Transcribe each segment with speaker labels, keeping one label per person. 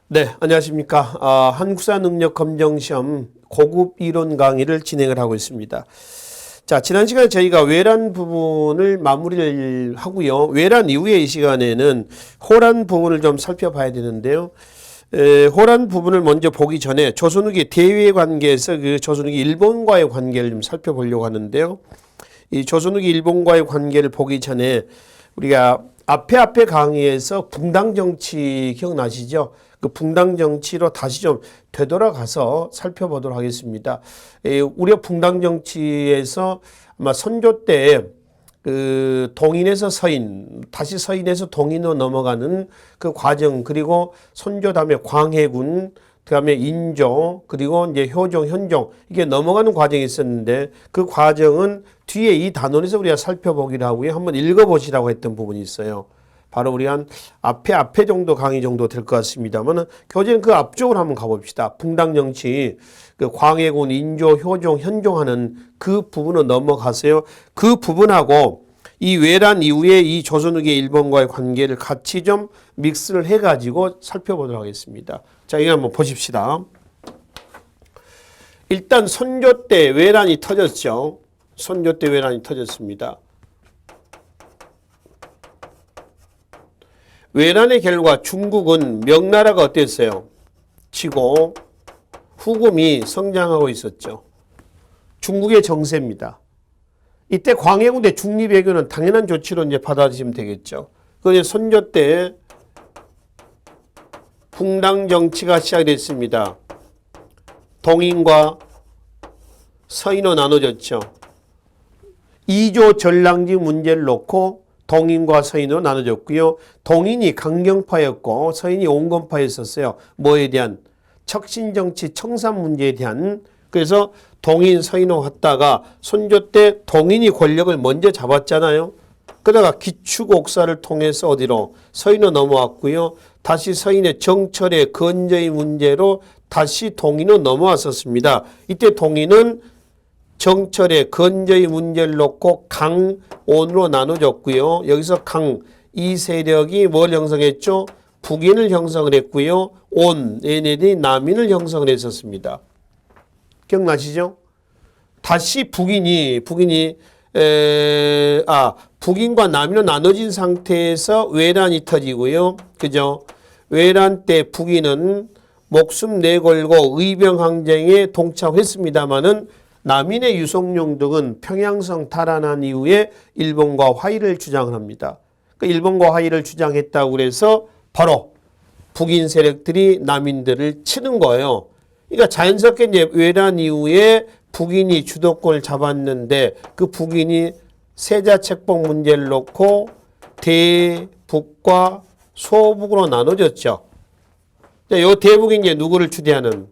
Speaker 1: 네, 안녕하십니까. 한국사 능력 검정 시험 고급 이론 강의를 진행을 하고 있습니다. 자, 지난 시간에 저희가 외란 부분을 마무리를 하고요. 외란 이후에 이 시간에는 호란 부분을 좀 살펴봐야 되는데요. 호란 부분을 먼저 보기 전에 조선 후기 대외 관계에서 그 조선 후기 일본과의 관계를 좀 살펴보려고 하는데요. 이 조선 후기 일본과의 관계를 보기 전에 우리가 앞에 강의에서 붕당 정치 기억나시죠? 그 붕당 정치로 다시 좀 되돌아가서 살펴보도록 하겠습니다. 우리가 붕당 정치에서 아마 선조 때 그 동인에서 서인, 다시 서인에서 동인으로 넘어가는 그 과정, 그리고 선조 다음에 광해군, 그다음에 인조, 그리고 이제 효종, 현종, 이게 넘어가는 과정이 있었는데 그 과정은 뒤에 이 단원에서 우리가 살펴보기로 하고요. 한번 읽어보시라고 했던 부분이 있어요. 바로 우리 한 앞에 정도 강의 정도 될 것 같습니다만 교재는 그 앞쪽으로 한번 가봅시다. 붕당정치, 그 광해군, 인조, 효종, 현종 하는 그 부분은 넘어가세요. 그 부분하고 이 외란 이후에 이 조선 후기 일본과의 관계를 같이 좀 믹스를 해가지고 살펴보도록 하겠습니다. 자, 이거 한번 보십시다. 일단 선조 때 외란이 터졌죠. 선조 때 외란이 터졌습니다. 외란의 결과 중국은 명나라가 어땠어요? 지고 후금이 성장하고 있었죠. 중국의 정세입니다. 이때 광해군의 중립외교는 당연한 조치로 이제 받아들이시면 되겠죠. 그런데 선조 때 붕당 정치가 시작됐습니다. 동인과 서인으로 나눠졌죠. 이조 전랑지 문제를 놓고 동인과 서인으로 나눠졌고요. 동인이 강경파였고 서인이 온건파였었어요. 뭐에 대한? 척신정치 청산 문제에 대한. 그래서 동인 서인으로 갔다가 선조 때 동인이 권력을 먼저 잡았잖아요. 그러다가 기축옥사를 통해서 어디로? 서인으로 넘어왔고요. 다시 서인의 정철의 건저의 문제로 다시 동인으로 넘어왔었습니다. 이때 동인은 정철의 건저의 문제를 놓고 강온으로 나눠졌고요. 여기서 강, 이 세력이 뭘 형성했죠? 북인을 형성을 했고요. 온, 얘네들이 남인을 형성을 했었습니다. 기억나시죠? 다시 북인과 남인으로 나눠진 상태에서 외란이 터지고요. 그죠? 외란 때 북인은 목숨 내걸고 의병항쟁에 동참했습니다마는 남인의 유성룡 등은 평양성 탈환한 이후에 일본과 화의를 주장을 합니다. 일본과 화의를 주장했다고 그래서 바로 북인 세력들이 남인들을 치는 거예요. 그러니까 자연스럽게 이제 외란 이후에 북인이 주도권을 잡았는데 그 북인이 세자책봉 문제를 놓고 대북과 소북으로 나눠졌죠. 이 대북이 이제 누구를 추대하는?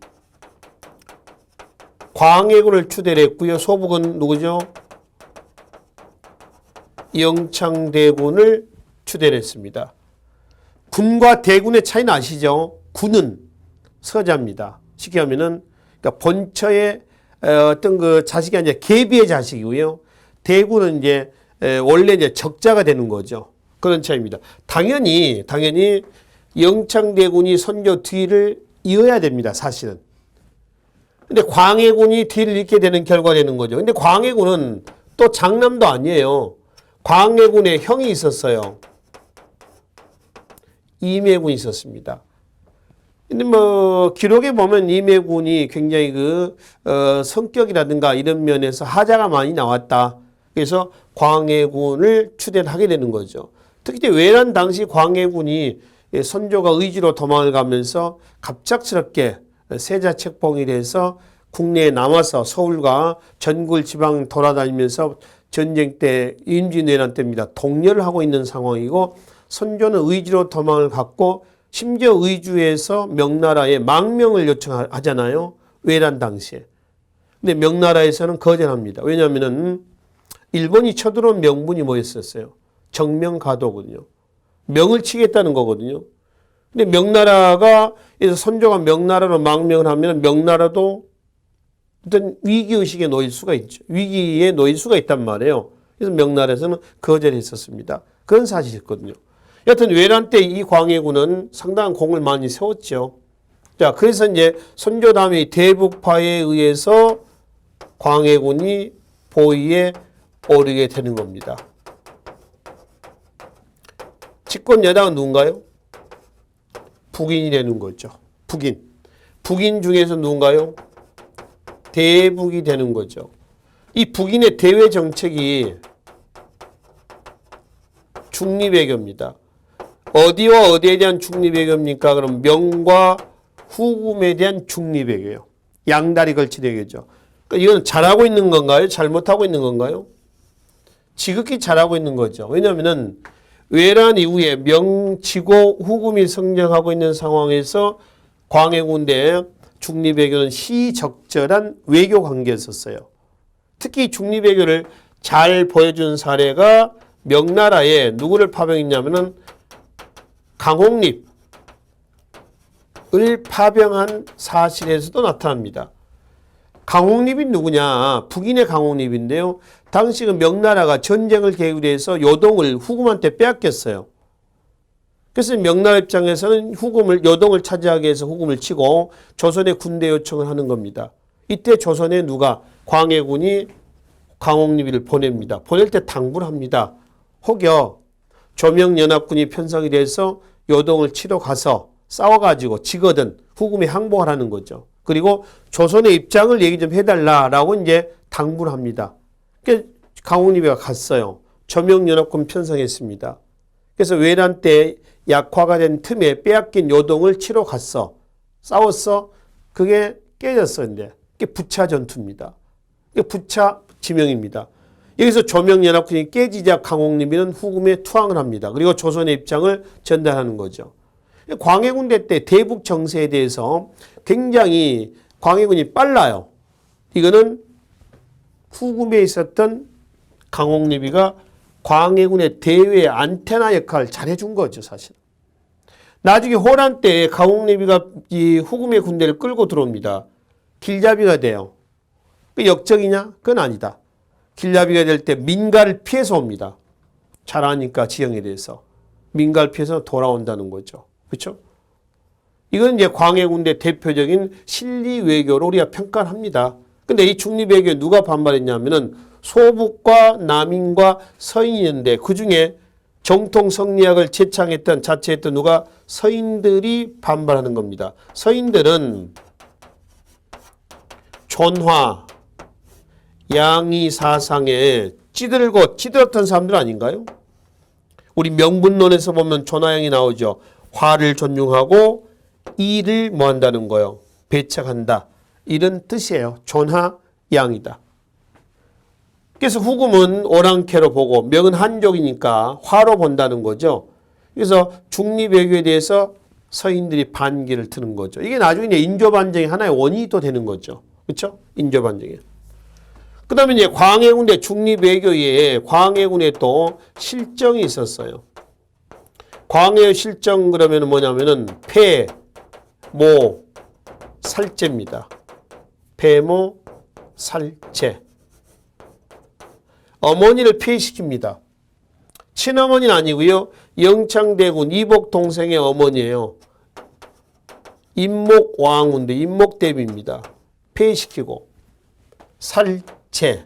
Speaker 1: 광해군을 추대를 했고요. 소북은 누구죠? 영창대군을 추대를 했습니다. 군과 대군의 차이는 아시죠? 군은 서자입니다. 쉽게 하면은 그러니까 본처의 어떤 그 자식이 아니라 계비의 자식이고요. 대군은 이제 원래 이제 적자가 되는 거죠. 그런 차이입니다. 당연히 영창대군이 선조 뒤를 이어야 됩니다. 사실은. 근데 광해군이 뒤를 잇게 되는 결과가 되는 거죠. 근데 광해군은 또 장남도 아니에요. 광해군의 형이 있었어요. 이매군이 있었습니다. 근데 뭐 기록에 보면 이매군이 굉장히 성격이라든가 이런 면에서 하자가 많이 나왔다. 그래서 광해군을 추대하게 되는 거죠. 특히 외란 당시 광해군이 선조가 의지로 도망을 가면서 갑작스럽게 세자책봉이 돼서 국내에 남아서 서울과 전국 지방 돌아다니면서 전쟁 때 임진왜란 때입니다. 독려를 하고 있는 상황이고 선조는 의지로 도망을 갔고 심지어 의주에서 명나라에 망명을 요청하잖아요. 외란 당시에. 근데 명나라에서는 거절합니다. 왜냐하면 일본이 쳐들어온 명분이 뭐였었어요? 정명가도거든요. 명을 치겠다는 거거든요. 근데 그래서 선조가 명나라로 망명을 하면 명나라도 어떤 위기의식에 놓일 수가 있죠. 위기에 놓일 수가 있단 말이에요. 그래서 명나라에서는 거절했었습니다. 그런 사실이 있거든요. 여튼 외란 때 이 광해군은 상당한 공을 많이 세웠죠. 자, 그래서 이제 선조담이 대북파에 의해서 광해군이 보위에 오르게 되는 겁니다. 집권 여당은 누군가요? 북인이 되는 거죠. 북인. 북인 중에서 누군가요? 대북이 되는 거죠. 이 북인의 대외 정책이 중립외교입니다. 어디와 어디에 대한 중립외교입니까? 그럼 명과 후금에 대한 중립외교예요. 양다리 걸친 외교죠. 그러니까 이건 잘하고 있는 건가요? 잘못하고 있는 건가요? 지극히 잘하고 있는 거죠. 왜냐하면 외란 이후에 명치고 후금이 성장하고 있는 상황에서 광해군 대 중립외교는 시적절한 외교 관계였었어요. 특히 중립외교를 잘 보여준 사례가 명나라에 누구를 파병했냐면은 강홍립을 파병한 사실에서도 나타납니다. 강홍립이 누구냐? 북인의 강홍립인데요. 당시 그 명나라가 전쟁을 계기로 해서 요동을 후금한테 빼앗겼어요. 그래서 명나라 입장에서는 요동을 차지하기 위해서 후금을 치고 조선에 군대 요청을 하는 겁니다. 이때 조선에 누가 광해군이 강홍립을 보냅니다. 보낼 때 당부를 합니다. 혹여 조명연합군이 편성이 돼서 요동을 치러 가서 싸워가지고 지거든 후금에 항복하라는 거죠. 그리고 조선의 입장을 얘기 좀 해달라라고 이제 당부를 합니다. 그러니까 강홍립이 갔어요. 조명연합군 편성했습니다. 그래서 외란 때 약화가 된 틈에 빼앗긴 요동을 치러 갔어. 싸웠어. 그게 깨졌어. 근데 그게 부차 전투입니다. 이게 부차 지명입니다. 여기서 조명연합군이 깨지자 강홍립은 후금에 투항을 합니다. 그리고 조선의 입장을 전달하는 거죠. 광해군대 때 대북 정세에 대해서 굉장히 광해군이 빨라요. 이거는 후금에 있었던 강홍립이가 광해군의 대외 안테나 역할을 잘해준 거죠, 사실. 나중에 호란 때 강홍립이가 이 후금의 군대를 끌고 들어옵니다. 길잡이가 돼요. 그 역적이냐? 그건 아니다. 길잡이가 될 때 민가를 피해서 옵니다. 잘 아니까 지형에 대해서. 민가를 피해서 돌아온다는 거죠. 그렇죠? 이건 이제 광해군대 대표적인 실리 외교로 우리가 평가를 합니다. 근데 이 중립 외교에 누가 반발했냐면은 소북과 남인과 서인이었는데 그 중에 정통 성리학을 자처했던 누가 서인들이 반발하는 겁니다. 서인들은 존화, 양의 사상에 찌들었던 사람들 아닌가요? 우리 명분론에서 보면 존화양이 나오죠. 화를 존중하고 이를 뭐 한다는 거요? 배척한다. 이런 뜻이에요. 존화양이다. 그래서 후금은 오랑캐로 보고 명은 한족이니까 화로 본다는 거죠. 그래서 중립외교에 대해서 서인들이 반기를 트는 거죠. 이게 나중에 인조반정의 하나의 원인이 또 되는 거죠. 그렇죠? 인조반정에. 그 다음에 이제 광해군대 중립외교에 광해군에 또 실정이 있었어요. 광해 실정 그러면 뭐냐면은 폐, 모, 살제입니다. 폐모, 살제. 어머니를 폐시킵니다. 친어머니는 아니고요. 영창대군 이복 동생의 어머니예요. 임목왕후인데 임목대비입니다. 폐시키고 살제.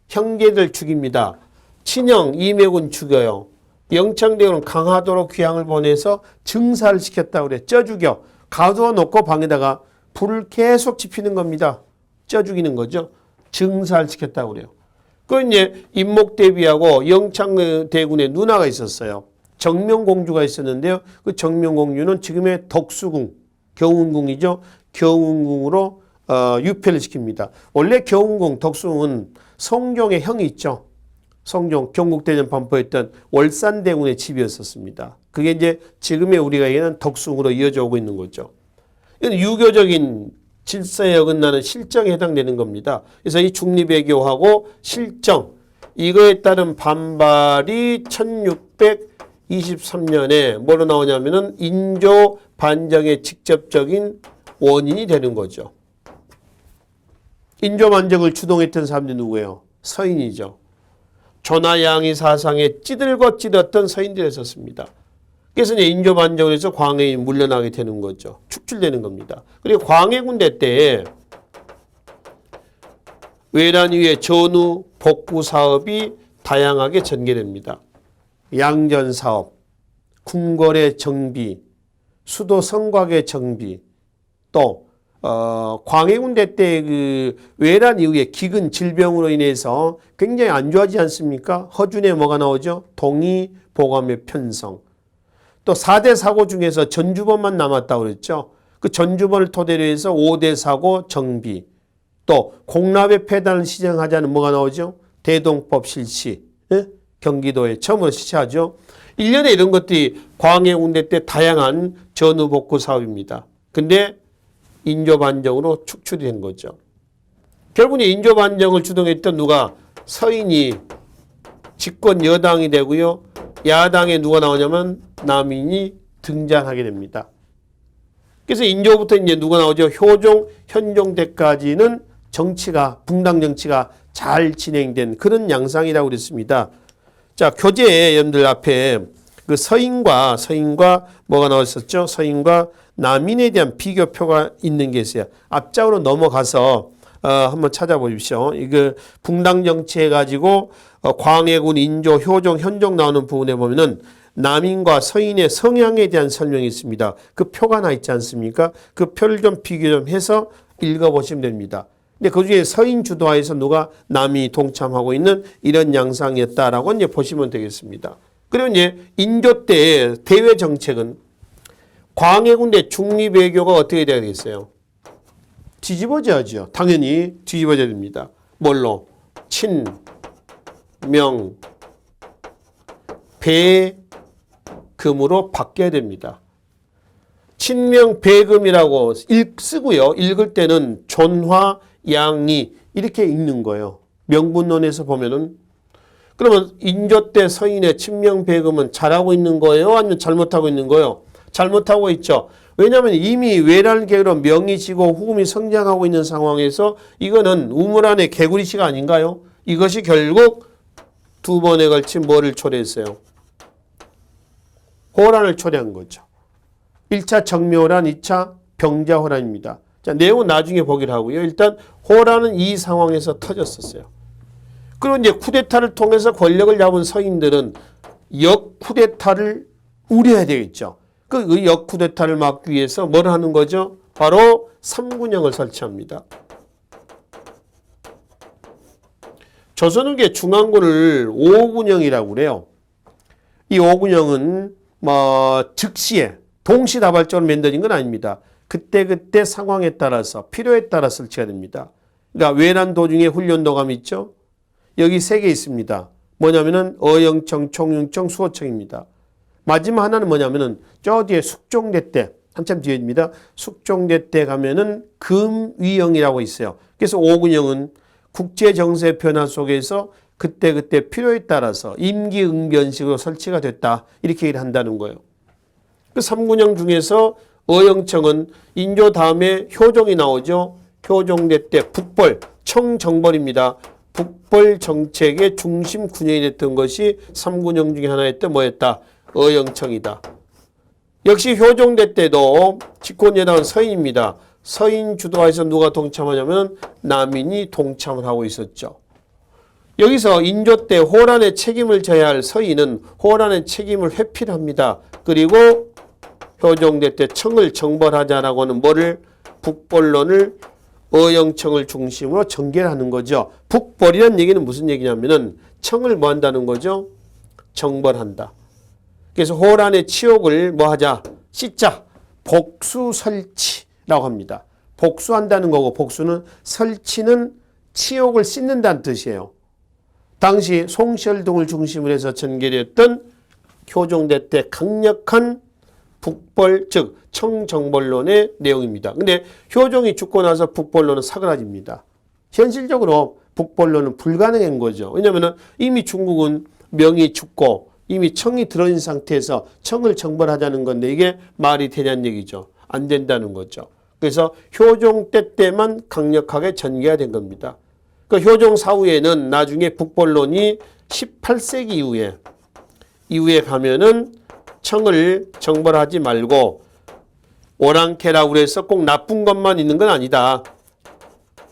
Speaker 1: 형제들 죽입니다. 친형 이매군 죽여요. 영창대군은 강화도로 귀향을 보내서 증사를 시켰다고 그래. 쪄 죽여. 가두어 놓고 방에다가 불을 계속 지피는 겁니다. 쪄 죽이는 거죠. 증사를 시켰다고 그래요. 그 이제 임목대비하고 영창대군의 누나가 있었어요. 정명공주가 있었는데요. 그 정명공주는 지금의 덕수궁, 경운궁이죠. 경운궁으로 유폐를 시킵니다. 원래 경운궁, 덕수궁은 성종의 형이 있죠. 성종, 경국대전 반포했던 월산대군의 집이었었습니다. 그게 이제 지금의 우리가 얘기하는 덕숭으로 이어져 오고 있는 거죠. 이건 유교적인 질서에 어긋나는 실정에 해당되는 겁니다. 그래서 이 중립외교하고 실정, 이거에 따른 반발이 1623년에 뭐로 나오냐면은 인조 반정의 직접적인 원인이 되는 거죠. 인조 반정을 주동했던 사람들이 누구예요? 서인이죠. 존화양의 사상에 찌들었던 서인들이 있었습니다. 그래서 이제 인조 반정을 해서 광해군이 물러나게 되는 거죠. 축출되는 겁니다. 그리고 광해군대 때 외란 이후에 전후 복구 사업이 다양하게 전개됩니다. 양전 사업, 궁궐의 정비, 수도 성곽의 정비, 또 광해군대 때 그 외란 이후에 기근 질병으로 인해서 굉장히 안 좋아지지 않습니까? 허준에 뭐가 나오죠? 동의 보감의 편성. 또 4대 사고 중에서 전주범만 남았다고 그랬죠. 그 전주범을 토대로 해서 5대 사고 정비. 또 공납의 폐단을 시정하자는 뭐가 나오죠? 대동법 실시. 예? 경기도에 처음으로 실시하죠. 1년에 이런 것들이 광해군대 때 다양한 전후 복구 사업입니다. 근데 인조 반정으로 축출이 된 거죠. 결국은 인조 반정을 주동했던 누가? 서인이 집권 여당이 되고요. 야당에 누가 나오냐면 남인이 등장하게 됩니다. 그래서 인조부터 이제 누가 나오죠? 효종, 현종 때까지는 정치가, 붕당 정치가 잘 진행된 그런 양상이라고 그랬습니다. 자, 교재에 여러분들 앞에 그 서인과 뭐가 나왔었죠? 서인과 남인에 대한 비교표가 있는 게 있어요. 앞장으로 넘어가서 한번 찾아보십시오. 이거 붕당 정치 해가지고 광해군, 인조, 효종, 현종 나오는 부분에 보면은 남인과 서인의 성향에 대한 설명이 있습니다. 그 표가 나 있지 않습니까? 그 표를 좀 비교 좀 해서 읽어보시면 됩니다. 근데 그 중에 서인 주도하에서 누가 남이 동참하고 있는 이런 양상이었다라고 이제 보시면 되겠습니다. 그리고 이제 인조 때 대외 정책은 광해군대 중립외교가 어떻게 돼야 되겠어요? 뒤집어져야죠. 당연히 뒤집어져야 됩니다. 뭘로? 친, 명, 배금으로 바뀌어야 됩니다. 친명, 배금이라고 쓰고요. 읽을 때는 존화, 양리 이렇게 읽는 거예요. 명분론에서 보면은. 그러면 인조 때 서인의 친명, 배금은 잘하고 있는 거예요? 아니면 잘못하고 있는 거예요? 잘못하고 있죠. 왜냐하면 이미 외란 계로 명이 지고 후금이 성장하고 있는 상황에서 이거는 우물 안에 개구리씨가 아닌가요? 이것이 결국 두 번에 걸친 뭐를 초래했어요? 호란을 초래한 거죠. 1차 정묘호란, 2차 병자호란입니다. 자, 내용은 나중에 보기로 하고요. 일단 호란은 이 상황에서 터졌었어요. 그리고 이제 쿠데타를 통해서 권력을 잡은 서인들은 역쿠데타를 우려해야 되겠죠. 그 역쿠데타를 막기 위해서 뭘 하는 거죠? 바로 삼군영을 설치합니다. 조선후기의 중앙군을 5군영이라고 그래요. 이 5군영은 즉시에 동시다발적으로 만들어진 건 아닙니다. 그때 상황에 따라서 필요에 따라 설치가 됩니다. 그러니까 외란 도중에 훈련도감이 있죠. 여기 3개 있습니다. 뭐냐면은 어영청, 총융청, 수호청입니다. 마지막 하나는 뭐냐면은 저 뒤에 숙종대 때 한참 뒤에입니다. 숙종대 때 가면은 금위영이라고 있어요. 그래서 5군영은 국제정세 변화 속에서 그때 필요에 따라서 임기응변식으로 설치가 됐다. 이렇게 얘기를 한다는 거예요. 그 3군영 중에서 어영청은 인조 다음에 효종이 나오죠. 효종대 때 북벌, 청정벌입니다. 북벌 정책의 중심 군영이 됐던 것이 3군영 중에 하나였던 뭐였다? 어영청이다. 역시 효종대 때도 집권여당은 서인입니다. 서인 주도하에서 누가 동참하냐면 남인이 동참을 하고 있었죠. 여기서 인조 때 호란의 책임을 져야 할 서인은 호란의 책임을 회피를 합니다. 그리고 효종대 때 청을 정벌하자라고 하는 뭐를? 북벌론을 어영청을 중심으로 전개를 하는 거죠. 북벌이라는 얘기는 무슨 얘기냐면은 청을 뭐 한다는 거죠? 정벌한다. 그래서 호란의 치욕을 뭐 하자? 씻자. 복수 설치라고 합니다. 복수한다는 거고 복수는 설치는 치욕을 씻는다는 뜻이에요. 당시 송시열동을 중심으로 해서 전개됐던 효종대 때 강력한 북벌 즉 청정벌론의 내용입니다. 근데 효종이 죽고 나서 북벌론은 사그라집니다. 현실적으로 북벌론은 불가능한 거죠. 왜냐하면 이미 중국은 명이 죽고 이미 청이 들어있는 상태에서 청을 정벌하자는 건데 이게 말이 되냐는 얘기죠. 안 된다는 거죠. 그래서 효종 때만 강력하게 전개가 된 겁니다. 그 효종 사후에는 나중에 북벌론이 18세기 이후에 가면은 청을 정벌하지 말고 오랑캐라고 해서 꼭 나쁜 것만 있는 건 아니다.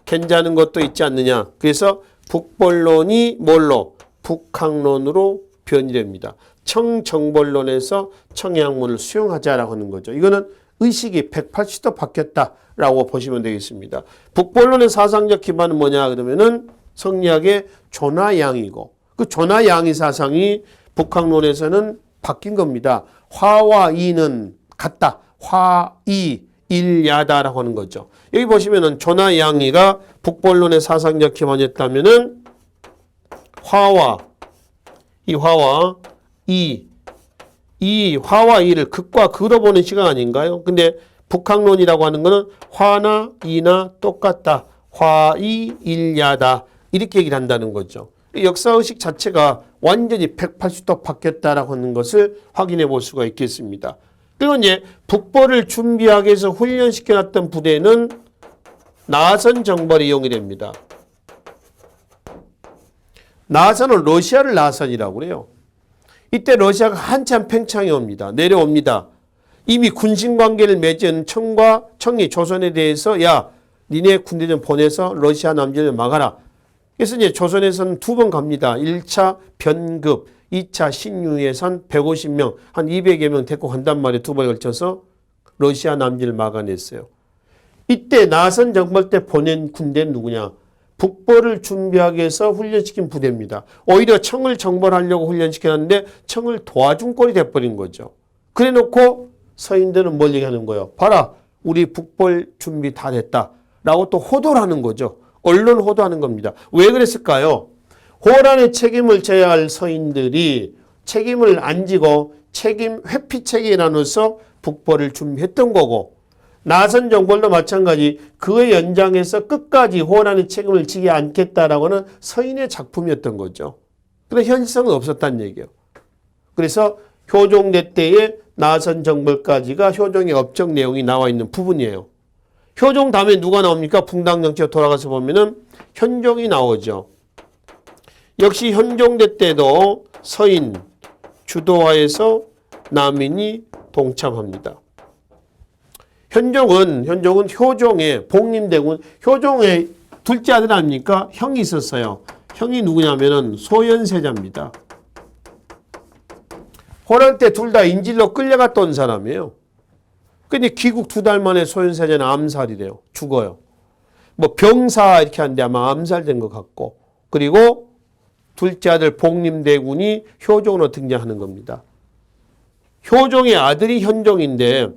Speaker 1: 괜찮은 것도 있지 않느냐. 그래서 북벌론이 뭘로? 북학론으로 변이됩니다. 청정벌론에서 청해학문을 수용하자라고 하는 거죠. 이거는 의식이 180도 바뀌었다라고 보시면 되겠습니다. 북벌론의 사상적 기반은 뭐냐 그러면은 성리학의 조나양이고 그 조나양이 사상이 북학론에서는 바뀐 겁니다. 화와 이는 같다. 화, 이, 일야다라고 하는 거죠. 여기 보시면은 조나양이가 북벌론의 사상적 기반이었다면은 화와 이 화와 이를 극과 극으로 보는 시간 아닌가요? 근데 북학론이라고 하는 거는 화나 이나 똑같다. 화, 이, 일야다. 이렇게 얘기를 한다는 거죠. 역사의식 자체가 완전히 180도 바뀌었다라고 하는 것을 확인해 볼 수가 있겠습니다. 그리고 이제 북벌을 준비하기 위해서 훈련시켜놨던 부대는 나선 정벌이 이용이 됩니다. 나선은 러시아를 나선이라고 그래요. 이때 러시아가 한참 팽창해 옵니다. 내려옵니다. 이미 군신관계를 맺은 청이 조선에 대해서 야 니네 군대 좀 보내서 러시아 남진을 막아라. 그래서 이제 조선에서는 두 번 갑니다. 1차 변급, 2차 신유예선 150명, 한 200여 명 데리고 간단 말이에요. 두 번에 걸쳐서 러시아 남진을 막아냈어요. 이때 나선 정벌 때 보낸 군대는 누구냐? 북벌을 준비하기 위해서 훈련시킨 부대입니다. 오히려 청을 정벌하려고 훈련시켰는데 청을 도와준 꼴이 돼버린 거죠. 그래 놓고 서인들은 뭘 얘기하는 거예요? 봐라, 우리 북벌 준비 다 됐다. 라고 또 호도를 하는 거죠. 언론 호도하는 겁니다. 왜 그랬을까요? 호란의 책임을 져야 할 서인들이 책임을 안 지고 책임 회피책에 나눠서 북벌을 준비했던 거고 나선 정벌도 마찬가지 그의 연장에서 끝까지 호란의 책임을 지지 않겠다라고는 서인의 작품이었던 거죠. 그런데 현실성은 없었다는 얘기예요. 그래서 효종대 때의 나선 정벌까지가 효종의 업적 내용이 나와 있는 부분이에요. 효종 다음에 누가 나옵니까? 붕당정치로 돌아가서 보면은 현종이 나오죠. 역시 현종대 때도 서인 주도하에서 남인이 동참합니다. 현종은 효종의 복림대군 효종의 둘째 아들 아닙니까? 형이 있었어요. 형이 누구냐면은 소현세자입니다. 호란 때 둘 다 인질로 끌려갔다 온 사람이에요. 근데 귀국 2달 만에 소현세자는 암살이래요. 죽어요. 뭐 병사 이렇게 하는데 아마 암살된 것 같고 그리고 둘째 아들 복림대군이 효종으로 등장하는 겁니다. 효종의 아들이 현종인데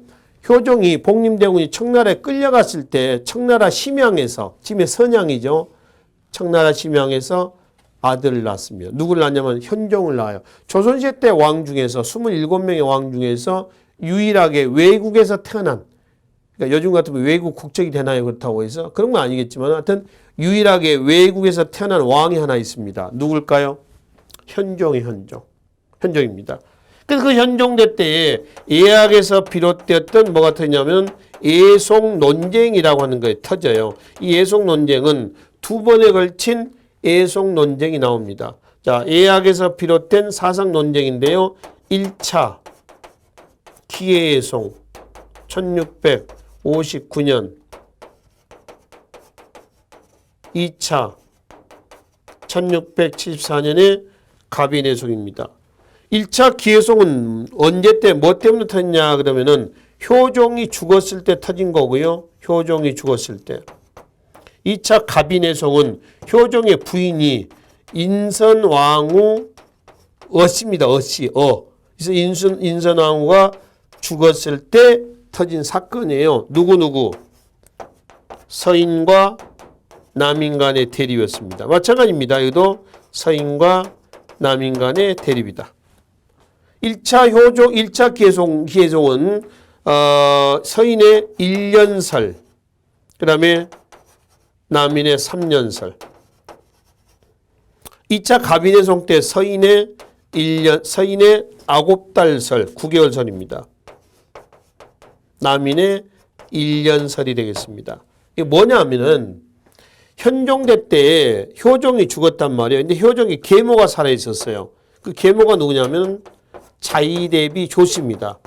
Speaker 1: 효종이 복림대군이 청나라에 끌려갔을 때 청나라 심양에서 지금의 선양이죠. 청나라 심양에서 아들을 낳았습니다. 누구를 낳냐면 현종을 낳아요. 조선시대 때 왕 중에서 27명의 왕 중에서 유일하게 외국에서 태어난 그러니까 요즘 같으면 외국 국적이 되나요? 그렇다고 해서 그런 건 아니겠지만 하여튼 유일하게 외국에서 태어난 왕이 하나 있습니다. 누굴까요? 현종입니다. 그래서 그 현종대 때에 예학에서 비롯되었던 뭐가 터지냐면 예송 논쟁이라고 하는 거에 터져요. 이 예송 논쟁은 2번에 걸친 예송 논쟁이 나옵니다. 자, 예학에서 비롯된 사상 논쟁인데요. 1차 기예송 1659년 2차 1674년의 갑인예송입니다. 1차 기예송은 언제 때 뭐 때문에 터졌냐 그러면은 효종이 죽었을 때 터진 거고요. 효종이 죽었을 때. 2차 갑인예송은 효종의 부인이 인선왕후 어씨입니다. 그래서 인선왕후가 죽었을 때 터진 사건이에요. 누구? 서인과 남인 간의 대립이었습니다. 마찬가지입니다. 이것도 서인과 남인 간의 대립이다. 1차 기예송은 서인의 1년설, 그 다음에 남인의 3년설. 2차 갑인예송 때 서인의 9달설, 9개월설입니다. 남인의 1년설이 되겠습니다. 이게 뭐냐면은 현종대 때 효종이 죽었단 말이에요. 근데 효종이 계모가 살아있었어요. 그 계모가 누구냐면 자이 대비 조씨입니다.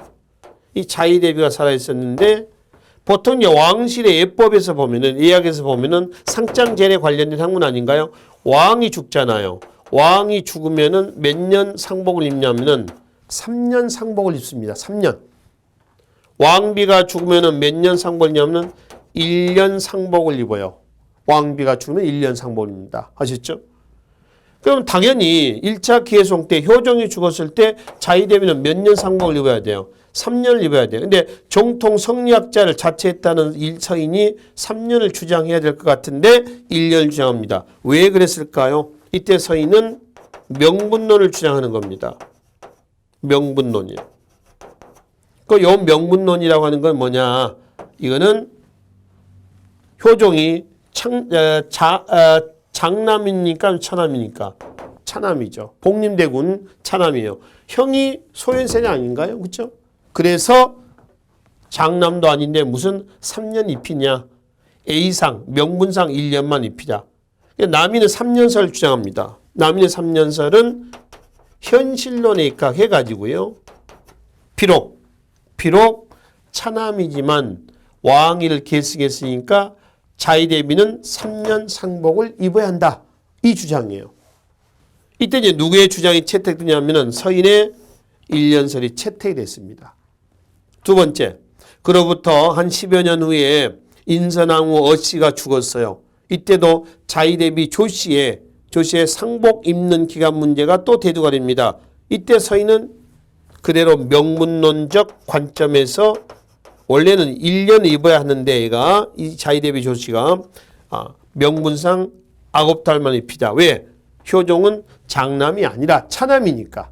Speaker 1: 이 자이 대비가 살아있었는데 보통 왕실의 예법에서 보면은 예약에서 보면은 상장제례 관련된 학문 아닌가요? 왕이 죽잖아요. 왕이 죽으면은 몇 년 상복을 입냐면은 3년 상복을 입습니다. 3년. 왕비가 죽으면은 몇 년 상복을 입냐면은 1년 상복을 입어요. 왕비가 죽으면 1년 상복을 입니다. 아셨죠? 그럼 당연히 1차 기해송 때 효종이 죽었을 때 자이대비는 몇 년 상복을 입어야 돼요? 3년을 입어야 돼요. 근데 정통 성리학자를 자처했다는 서인이 3년을 주장해야 될 것 같은데 1년을 주장합니다. 왜 그랬을까요? 이때 서인은 명분론을 주장하는 겁니다. 명분론이요. 요 명분론이라고 하는 건 뭐냐? 이거는 효종이 장남이니까 차남이니까 차남이죠. 복림대군 차남이에요. 형이 소현세자 아닌가요? 그렇죠? 그래서 장남도 아닌데 무슨 3년 입히냐? A상, 명분상 1년만 입히자. 남인은 3년설을 주장합니다. 남인의 3년설은 현실론에 입각해가지고요. 비록 차남이지만 왕위를 계승했으니까 자이대비는 3년 상복을 입어야 한다. 이 주장이에요. 이때 이제 누구의 주장이 채택되냐면은 서인의 1년설이 채택이 됐습니다. 두 번째, 그로부터 한 10여 년 후에 인선왕후 어씨가 죽었어요. 이때도 자이대비 조씨의 상복 입는 기간 문제가 또 대두가 됩니다. 이때 서인은 그대로 명문론적 관점에서 원래는 1년 입어야 하는데 얘가 이 자이대비 조씨가 명분상 9달만 입히자. 왜? 효종은 장남이 아니라 차남이니까.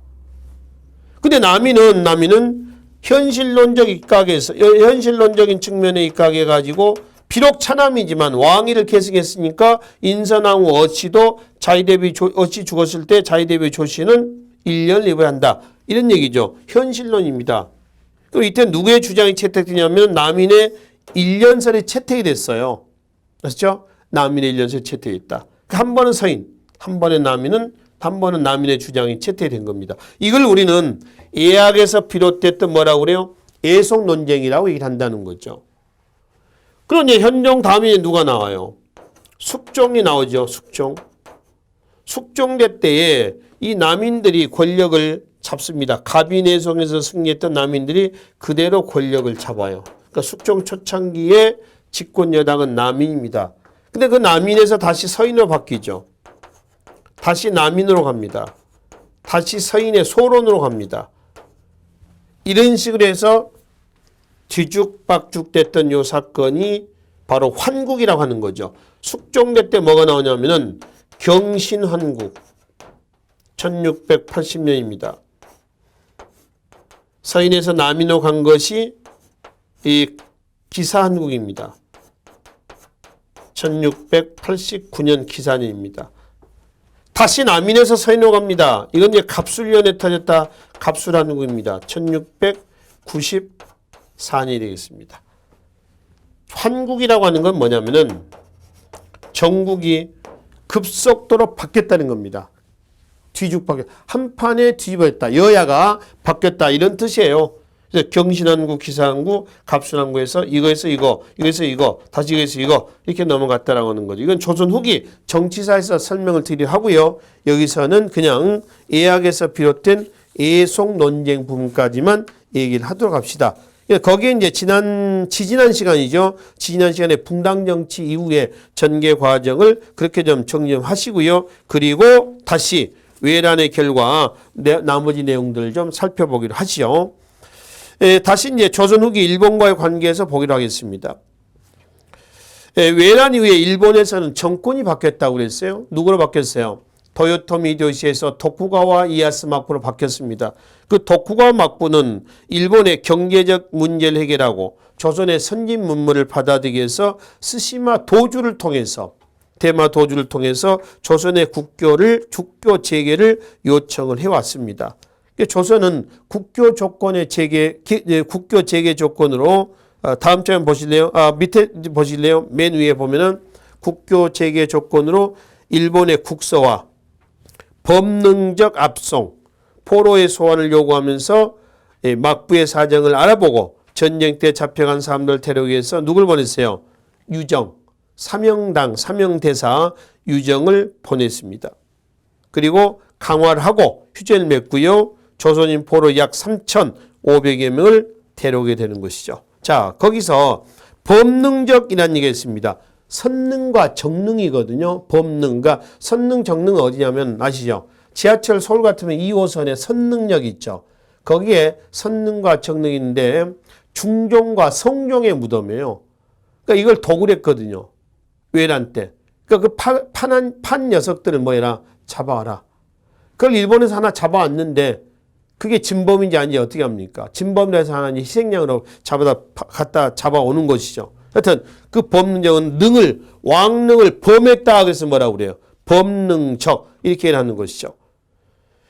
Speaker 1: 근데 남인은 현실론적인 측면에 입각해 가지고 비록 차남이지만 왕위를 계승했으니까 인선왕후 어씨도 어씨 죽었을 때 자이대비 조씨는 1년을 입어야 한다. 이런 얘기죠. 현실론입니다. 그럼 이때 누구의 주장이 채택되냐면 남인의 1년설이 채택이 됐어요. 아시죠? 남인의 1년설이 채택됐다. 한 번은 서인, 한 번은 남인의 주장이 채택된 겁니다. 이걸 우리는 예학에서 비롯됐던 뭐라고 그래요? 예속 논쟁이라고 얘기를 한다는 거죠. 그럼 이제 현종 다음에 누가 나와요? 숙종이 나오죠. 숙종대 때에 이 남인들이 권력을 잡습니다. 가비내송에서 승리했던 남인들이 그대로 권력을 잡아요. 그러니까 숙종 초창기에 집권 여당은 남인입니다. 근데 그 남인에서 다시 서인으로 바뀌죠. 다시 남인으로 갑니다. 다시 서인의 소론으로 갑니다. 이런 식으로 해서 뒤죽박죽 됐던 요 사건이 바로 환국이라고 하는 거죠. 숙종대 때 뭐가 나오냐면은 경신환국 1680년입니다. 서인에서 남인으로 간 것이 이 기사한국입니다. 1689년 기사년입니다. 다시 남인에서 서인으로 갑니다. 이건 이제 갑술년에 터졌다. 갑술한국입니다. 1694년이 되겠습니다. 환국이라고 하는 건 뭐냐면은 정국이 급속도로 바뀌었다는 겁니다. 한 판에 뒤집어졌다. 여야가 바뀌었다. 이런 뜻이에요. 그래서 경신한국, 기사한국, 갑순한국에서 이거에서 이거, 다시 이거에서 이거 이렇게 넘어갔다라고 하는 거죠. 이건 조선 후기 정치사에서 설명을 드리려 하고요. 여기서는 그냥 예학에서 비롯된 예속 논쟁 부분까지만 얘기를 하도록 합시다. 거기에 이제 지지난 시간이죠. 지지난 시간에 붕당 정치 이후의 전개 과정을 그렇게 좀 정리하시고요. 그리고 다시 외란의 결과 나머지 내용들을 좀 살펴보기로 하시죠. 다시 이제 조선 후기 일본과의 관계에서 보기로 하겠습니다. 외란 이후에 일본에서는 정권이 바뀌었다고 그랬어요. 누구로 바뀌었어요? 도요토미 히데요시에서 도쿠가와 이에야스 막부로 바뀌었습니다. 그 도쿠가와 막부는 일본의 경제적 문제를 해결하고 조선의 선진 문물을 받아들이기 위해서 스시마 도주를 통해서 조선의 국교 재개를 요청을 해왔습니다. 조선은 국교 재개 조건으로 다음 장에 보실래요? 밑에 보실래요? 맨 위에 보면은 국교 재개 조건으로 일본의 국서와 법능적 압송, 포로의 소환을 요구하면서 막부의 사정을 알아보고 전쟁 때 잡혀간 사람들 데려오기 위해서 누굴 보냈어요? 유정, 사명대사 유정을 보냈습니다. 그리고 강화를 하고 휴전을 맺고요. 조선인 포로 약 3,500여 명을 데려오게 되는 것이죠. 자, 거기서 범능적이라는 얘기가 있습니다. 선능과 정능이거든요. 범능과 선능, 정능은 어디냐면 아시죠? 지하철 서울 같으면 2호선에 선능역이 있죠. 거기에 선능과 정능이 있는데 중종과 성종의 무덤이에요. 그러니까 이걸 도굴했거든요. 외란 때. 그러니까 그 판 녀석들을 뭐해라? 잡아와라. 그걸 일본에서 하나 잡아왔는데 그게 진범인지 아닌지 어떻게 합니까? 진범이라서 하나 희생양으로 갖다 잡아오는 것이죠. 하여튼 그 범능적은 왕능을 범했다. 그래서 뭐라고 그래요? 범능적 이렇게 하는 것이죠.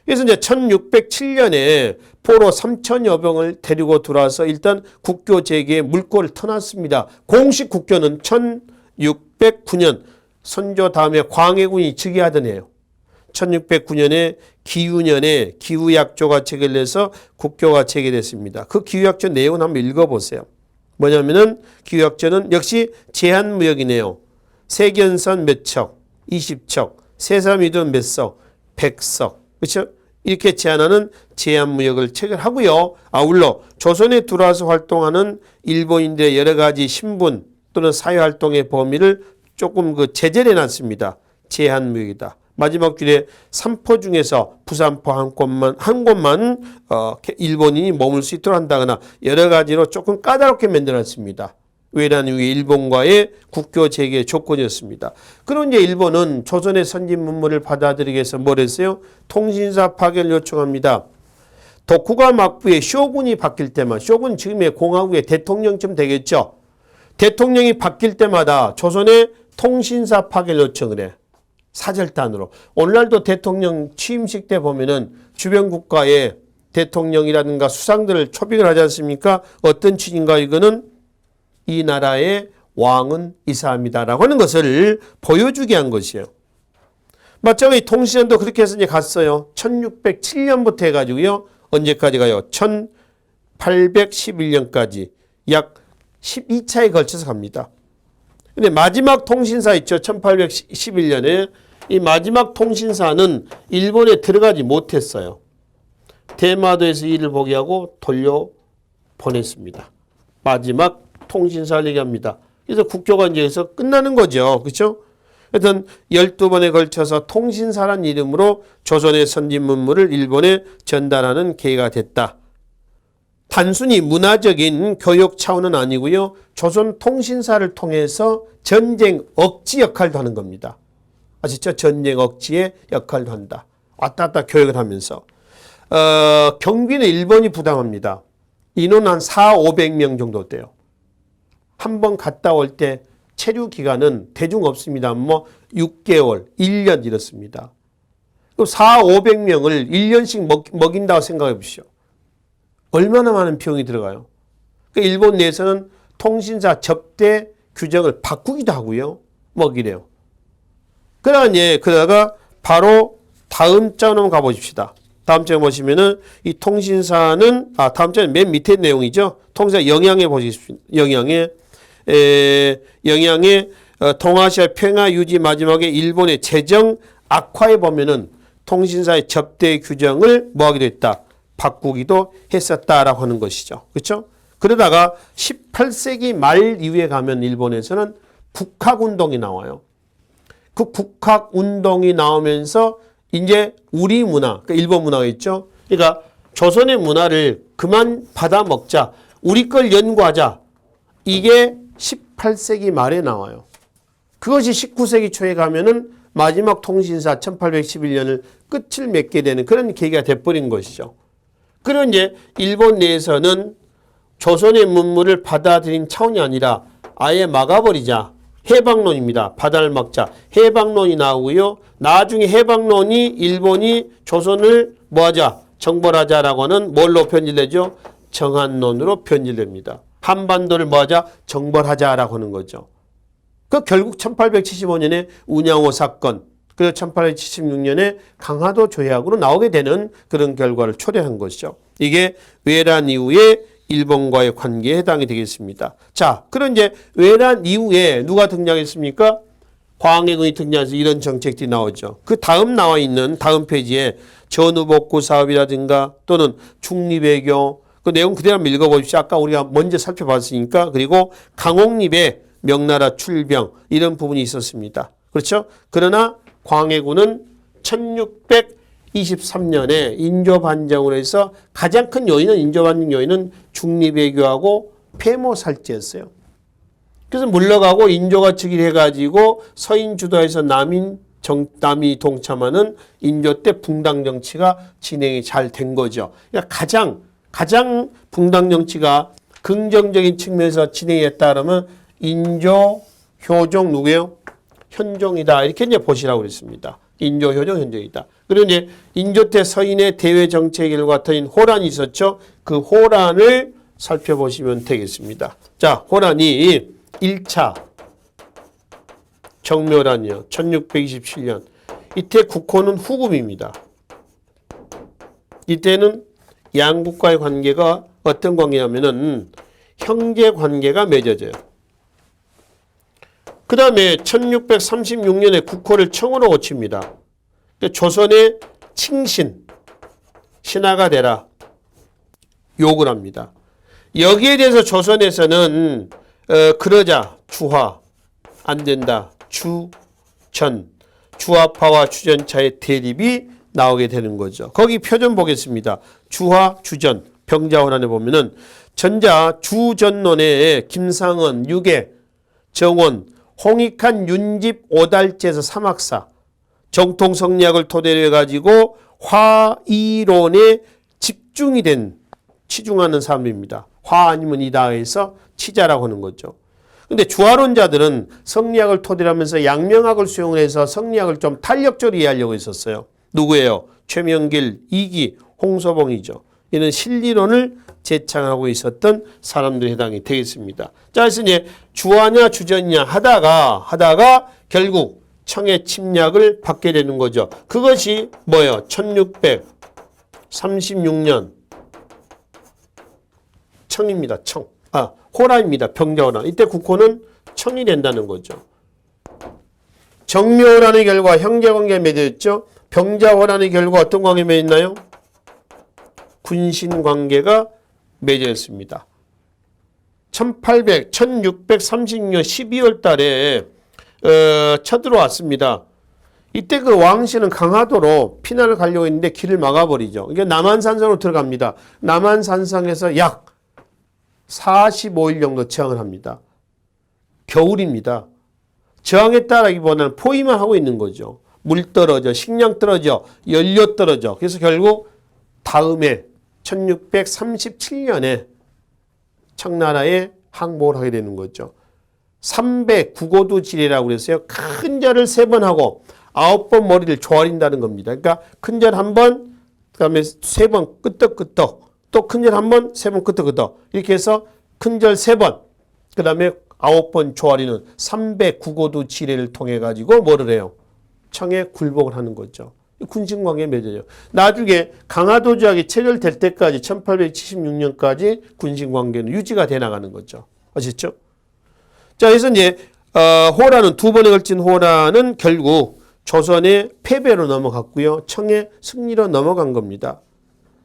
Speaker 1: 그래서 이제 1607년에 포로 3,000여 명을 데리고 들어와서 일단 국교 재개에 물꼬를 터놨습니다. 공식 국교는 1609년 선조 다음에 광해군이 즉위하던 해요. 1609년에 기유년에 기후약조가 체결돼서 국교가 체결됐습니다. 그 기후약조 내용을 한번 읽어보세요. 뭐냐면은 기후약조는 역시 제한무역이네요. 세견선 몇 척, 20척, 세삼이돈 몇 석, 100석. 그렇죠? 이렇게 제한하는 제한무역을 체결하고요. 아울러 조선에 들어와서 활동하는 일본인들의 여러 가지 신분 또는 사회활동의 범위를 조금 제재를 해놨습니다. 제한무역이다. 마지막 줄에 삼포 중에서 부산포 한 곳만 일본인이 머물 수 있도록 한다거나 여러 가지로 조금 까다롭게 만들었습니다. 외란 이후에 일본과의 국교 재개 조건이었습니다. 그럼 이제 일본은 조선의 선진 문물을 받아들이기 위해서 뭘 했어요? 통신사 파견을 요청합니다. 도쿠가 막부의 쇼군이 바뀔 때만, 쇼군 지금의 공화국의 대통령쯤 되겠죠. 대통령이 바뀔 때마다 조선의 통신사 파견을 요청을 해. 사절단으로. 오늘날도 대통령 취임식 때 보면은 주변 국가의 대통령이라든가 수상들을 초빙을 하지 않습니까? 어떤 취지인가? 이거는 이 나라의 왕은 이 사람이다라고 하는 것을 보여주게 한 것이에요. 마찬가지 통신선도 그렇게 해서 이제 갔어요. 1607년부터 해가지고요. 언제까지 가요? 1811년까지 약 12차에 걸쳐서 갑니다. 근데 마지막 통신사 있죠. 1811년에 이 마지막 통신사는 일본에 들어가지 못했어요. 대마도에서 일을 보게 하고 돌려보냈습니다. 마지막 통신사를 얘기합니다. 그래서 국교가 이제 여기서 끝나는 거죠. 그렇죠? 하여튼 12번에 걸쳐서 통신사란 이름으로 조선의 선진 문물을 일본에 전달하는 계기가 됐다. 단순히 문화적인 교육 차원은 아니고요. 조선 통신사를 통해서 전쟁 억지 역할도 하는 겁니다. 아시죠? 전쟁 억지의 역할도 한다. 왔다 갔다 교육을 하면서. 경비는 일본이 부담합니다. 인원 한 4,500명 정도 돼요. 한 번 갔다 올 때 체류 기간은 대중 없습니다. 6개월, 1년 이렇습니다. 4,500명을 1년씩 먹인다고 생각해 보시죠. 얼마나 많은 비용이 들어가요. 그러니까 일본 내에서는 통신사 접대 규정을 바꾸기도 하고요. 먹이래요. 그러다가 바로 다음 장 한번 가보십시다. 다음 장에 보시면은 이 통신사는 다음 장은 맨 밑에 내용이죠. 통신사 영향에 보시십시오. 영향에 동아시아 평화 유지 마지막에 일본의 재정 악화에 보면은 통신사의 접대 규정을 뭐하기도 했다. 바꾸기도 했었다라고 하는 것이죠. 그렇죠? 그러다가 18세기 말 이후에 가면 일본에서는 북학운동이 나와요. 그 북학운동이 나오면서 이제 우리 문화, 그러니까 일본 문화가 있죠. 그러니까 조선의 문화를 그만 받아먹자. 우리 걸 연구하자. 이게 18세기 말에 나와요. 그것이 19세기 초에 가면은 마지막 통신사 1811년을 끝을 맺게 되는 그런 계기가 돼버린 것이죠. 그리고 이제 일본 내에서는 조선의 문물을 받아들인 차원이 아니라 아예 막아버리자. 해방론입니다. 바다를 막자. 해방론이 나오고요. 나중에 해방론이 일본이 조선을 뭐하자? 정벌하자라고 하는 뭘로 변질되죠? 정한론으로 변질됩니다. 한반도를 뭐하자? 정벌하자라고 하는 거죠. 그 결국 1875년에 운양호 사건, 그래서 1876년에 강화도 조약으로 나오게 되는 그런 결과를 초래한 것이죠. 이게 외란 이후에 일본과의 관계에 해당이 되겠습니다. 자, 그럼 이제 외란 이후에 누가 등장했습니까? 광해군이 등장해서 이런 정책들이 나오죠. 그 다음 나와 있는 다음 페이지에 전후복구 사업이라든가 또는 중립외교 그 내용 그대로 한번 읽어보십시오. 아까 우리가 먼저 살펴봤으니까. 그리고 강옥립의 명나라 출병 이런 부분이 있었습니다. 그렇죠? 그러나 광해군은 1623년에 인조반정으로 해서 가장 큰 요인은 인조반정 요인은 중립외교하고 폐모살제였어요. 그래서 물러가고 인조가 즉위해가지고 서인 주도해서 남이 동참하는 인조 때 붕당 정치가 진행이 잘 된 거죠. 그러니까 가장 붕당 정치가 긍정적인 측면에서 진행했다 그러면 인조, 효종 누구예요? 현종이다. 이렇게 이제 보시라고 그랬습니다. 인조, 효종, 현종이다. 그리고 이제 인조 때 서인의 대외 정책의 결과 터인 호란이 있었죠. 그 호란을 살펴보시면 되겠습니다. 자, 호란이 1차 정묘란이요. 1627년. 이때 국호는 후금입니다. 이때는 양국과의 관계가 어떤 관계냐면은 형제 관계가 맺어져요. 그 다음에 1636년에 국호를 청으로 고칩니다. 조선의 칭신, 신하가 되라 욕을 합니다. 여기에 대해서 조선에서는 그러자 주화 안 된다. 주전, 주화파와 주전차의 대립이 나오게 되는 거죠. 거기 표전 보겠습니다. 주화, 주전, 병자호란에 보면은 전자 주전론에 김상은, 유계, 정원, 홍익한, 윤집, 오달제에서 삼학사 정통성리학을 토대로 해가지고 화이론에 집중이 된 치중하는 사람입니다. 화 아니면 이다 해서 치자라고 하는 거죠. 근데 주화론자들은 성리학을 토대로 하면서 양명학을 수용해서 성리학을 좀 탄력적으로 이해하려고 했었어요. 누구예요? 최명길, 이기, 홍서봉이죠. 이는 실리론을 제창하고 있었던 사람들에 해당이 되겠습니다. 자, 그래서 이제 주화냐 주전이냐 하다가 결국 청의 침략을 받게 되는 거죠. 그것이 뭐예요? 1636년 청입니다. 청. 호란입니다. 병자호란. 이때 국호는 청이 된다는 거죠. 정묘호란의 결과 형제관계에 맺어졌죠. 병자호란의 결과 어떤 관계에 맺었나요? 군신관계가 맺어졌습니다. 1636년 12월 달에 쳐들어왔습니다. 이때 그 왕씨는 강화도로 피난을 가려고 했는데 길을 막아버리죠. 이게 남한산성으로 들어갑니다. 남한산성에서 약 45일 정도 저항을 합니다. 겨울입니다. 저항했다라기보다는 포위만 하고 있는 거죠. 물 떨어져, 식량 떨어져, 연료 떨어져. 그래서 결국 다음에 1637년에 청나라에 항복을 하게 되는 거죠. 300구고도 지례라고 그랬어요. 큰 절을 3번 하고 9번 머리를 조아린다는 겁니다. 그러니까 큰 절 1번, 그 다음에 3번 끄떡끄떡, 또 큰 절 1번, 3번 끄떡끄떡. 이렇게 해서 큰 절 3번, 그 다음에 9번 조아리는 300구고도 지례를 통해 가지고 뭐를 해요? 청에 굴복을 하는 거죠. 군신관계에 맺어요. 나중에 강화도 조약이 체결될 때까지 1876년까지 군신관계는 유지가 돼 나가는 거죠. 아시죠? 자, 그래서 이제 호란은 두 번에 걸친 호란은 결국 조선의 패배로 넘어갔고요. 청의 승리로 넘어간 겁니다.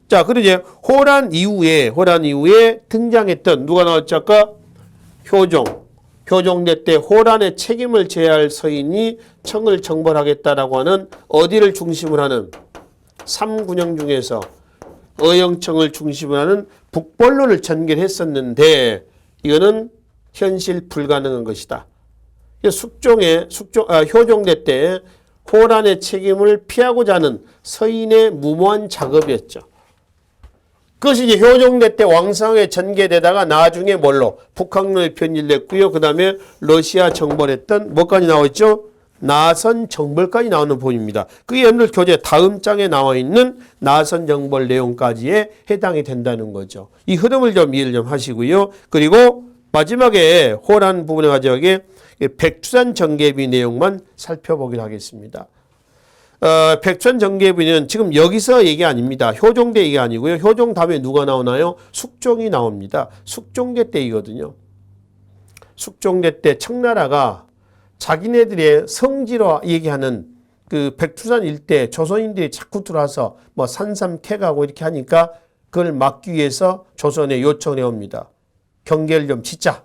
Speaker 1: 자, 그리고 이제 호란 이후에 등장했던 누가 나왔죠? 아까 효종대 때 호란의 책임을 져야 할 서인이 청을 정벌하겠다라고 하는 어디를 중심으로 하는 삼군영 중에서 어영청을 중심으로 하는 북벌론을 전개했었는데 이거는 현실 불가능한 것이다. 효종대 때 호란의 책임을 피하고자 하는 서인의 무모한 작업이었죠. 그것이 이제 효종대 때 왕성하게 전개되다가 나중에 뭘로? 북한론에 변질됐고요. 그 다음에 러시아 정벌했던 뭐까지 나와있죠? 나선 정벌까지 나오는 부분입니다. 그게 여러분들 교재 다음 장에 나와 있는 나선 정벌 내용까지에 해당이 된다는 거죠. 이 흐름을 좀 이해를 좀 하시고요. 그리고 마지막에 호란 부분에 가져가게 백두산 정계비 내용만 살펴보기로 하겠습니다. 백천정계부는 지금 여기서 얘기 아닙니다. 효종대 얘기 아니고요. 효종 다음에 누가 나오나요? 숙종이 나옵니다. 숙종대 때이거든요. 숙종대 때 청나라가 자기네들의 성지로 얘기하는 그 백두산 일대 조선인들이 자꾸 들어와서 뭐 산삼 캐가고 이렇게 하니까 그걸 막기 위해서 조선에 요청을 해옵니다. 경계를 좀 짓자.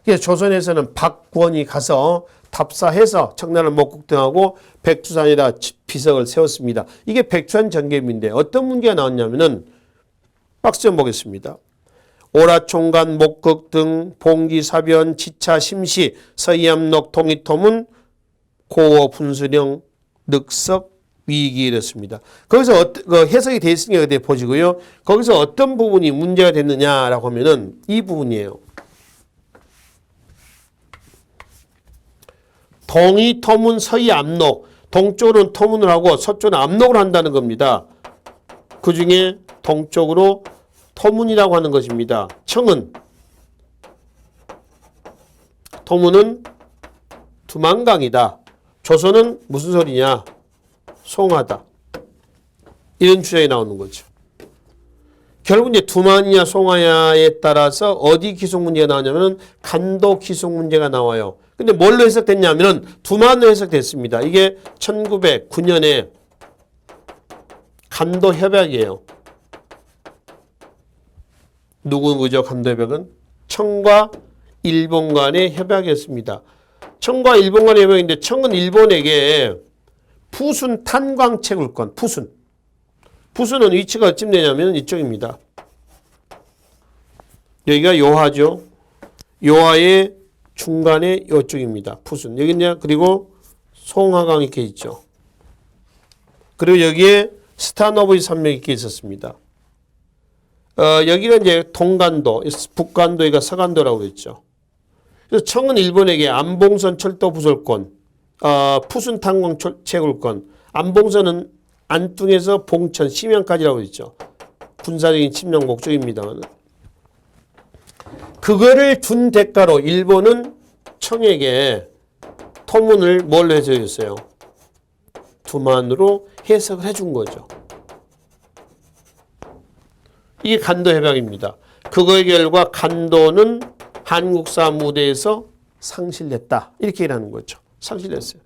Speaker 1: 그래서 조선에서는 박구원이 가서 답사해서 청나라 목국등하고 백두산에다 비석을 세웠습니다. 이게 백두산 정계부인데 어떤 문제가 나왔냐면은 박스 좀 보겠습니다. 오라총관, 목극등, 봉기사변, 지차, 심시, 서이암록, 통이토문, 고어, 분수령, 늑석, 위기 이랬습니다. 거기서 해석이 되어 있으니까 그때 보시고요. 거기서 어떤 부분이 문제가 됐느냐라고 하면은 이 부분이에요. 동이 토문 서이 압록, 동쪽으로는 토문을 하고 서쪽은 압록을 한다는 겁니다. 그 중에 동쪽으로 토문이라고 하는 것입니다. 청은, 토문은 두만강이다. 조선은 무슨 소리냐? 송하다. 이런 주장이 나오는 거죠. 결국 이제 두만이냐 송하냐에 따라서 어디 기속 문제가 나오냐면 간도 기속 문제가 나와요. 근데 뭘로 해석됐냐면은 두만으로 해석됐습니다. 이게 1909년에 간도 협약이에요. 누구죠? 간도 협약은 청과 일본 간의 협약이었습니다. 청과 일본 간의 협약인데 청은 일본에게 푸순 탄광 채굴권, 푸순은 위치가 어찌 되냐면 이쪽입니다. 여기가 요하죠. 요하의 중간에 이쪽입니다. 푸순. 여기 이제 그리고 송하강 이렇게 있죠. 그리고 여기에 스타노브이 산맥이 이렇게 있었습니다. 여기가 이제 동간도, 북간도가 서간도라고 그랬죠. 그래서 청은 일본에게 안봉선 철도 부설권, 푸순 탄광 채굴권, 안봉선은 안뚱에서 봉천, 심양까지라고 했죠. 군사적인 침략 목적입니다만. 그거를 준 대가로 일본은 청에게 토문을 뭘로 해줘야겠어요? 두만으로 해석을 해준 거죠. 이게 간도협약입니다. 그거의 결과 간도는 한국사 무대에서 상실됐다. 이렇게 얘기하는 거죠. 상실됐어요.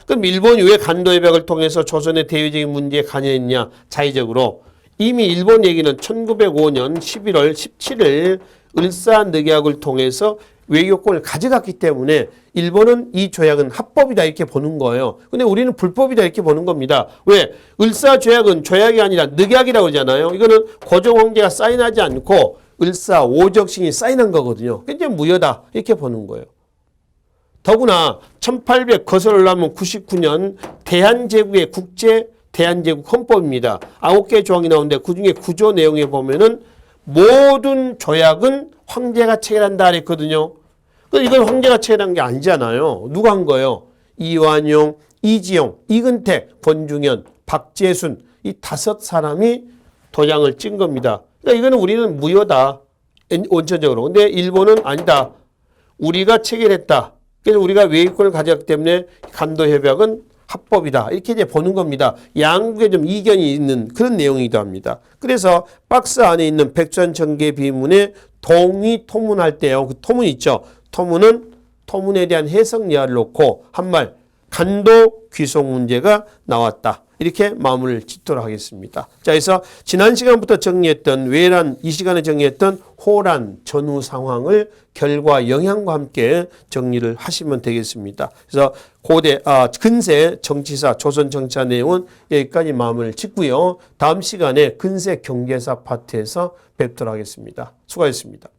Speaker 1: 그럼 일본이 왜 간도협약을 통해서 조선의 대외적인 문제에 관여했냐? 자의적으로. 이미 일본 얘기는 1905년 11월 17일 을사늑약을 통해서 외교권을 가져갔기 때문에 일본은 이 조약은 합법이다 이렇게 보는 거예요. 근데 우리는 불법이다 이렇게 보는 겁니다. 왜? 을사조약은 조약이 아니라 늑약이라고 그러잖아요. 이거는 고종 황제가 사인하지 않고 을사 오적신이 사인한 거거든요. 이제 무효다 이렇게 보는 거예요. 더구나 1800 거슬러 올라오면 99년 대한제국의 국제 대한제국 헌법입니다. 9개 조항이 나오는데 그중에 구조 내용에 보면은 모든 조약은 황제가 체결한다 그랬거든요. 이건 황제가 체결한 게 아니잖아요. 누가 한 거예요? 이완용, 이지용, 이근택, 권중현, 박재순 이 5사람이 도장을 찍은 겁니다. 그러니까 이거는 우리는 무효다. 원천적으로. 근데 일본은 아니다. 우리가 체결했다. 그래서 우리가 외교권을 가졌기 때문에 간도협약은 합법이다. 이렇게 이제 보는 겁니다. 양국에 좀 이견이 있는 그런 내용이기도 합니다. 그래서 박스 안에 있는 백두산 정계 비문에 동의 토문할 때요. 그 토문 있죠. 토문은 토문에 대한 해석 여하를 놓고 한 말 간도 귀속 문제가 나왔다. 이렇게 마무리를 짓도록 하겠습니다. 자, 그래서 지난 시간부터 정리했던 외란, 이 시간에 정리했던 호란 전후 상황을 결과 영향과 함께 정리를 하시면 되겠습니다. 그래서 근세 정치사, 조선 정치사 내용은 여기까지 마무리를 짓고요. 다음 시간에 근세 경제사 파트에서 뵙도록 하겠습니다. 수고하셨습니다.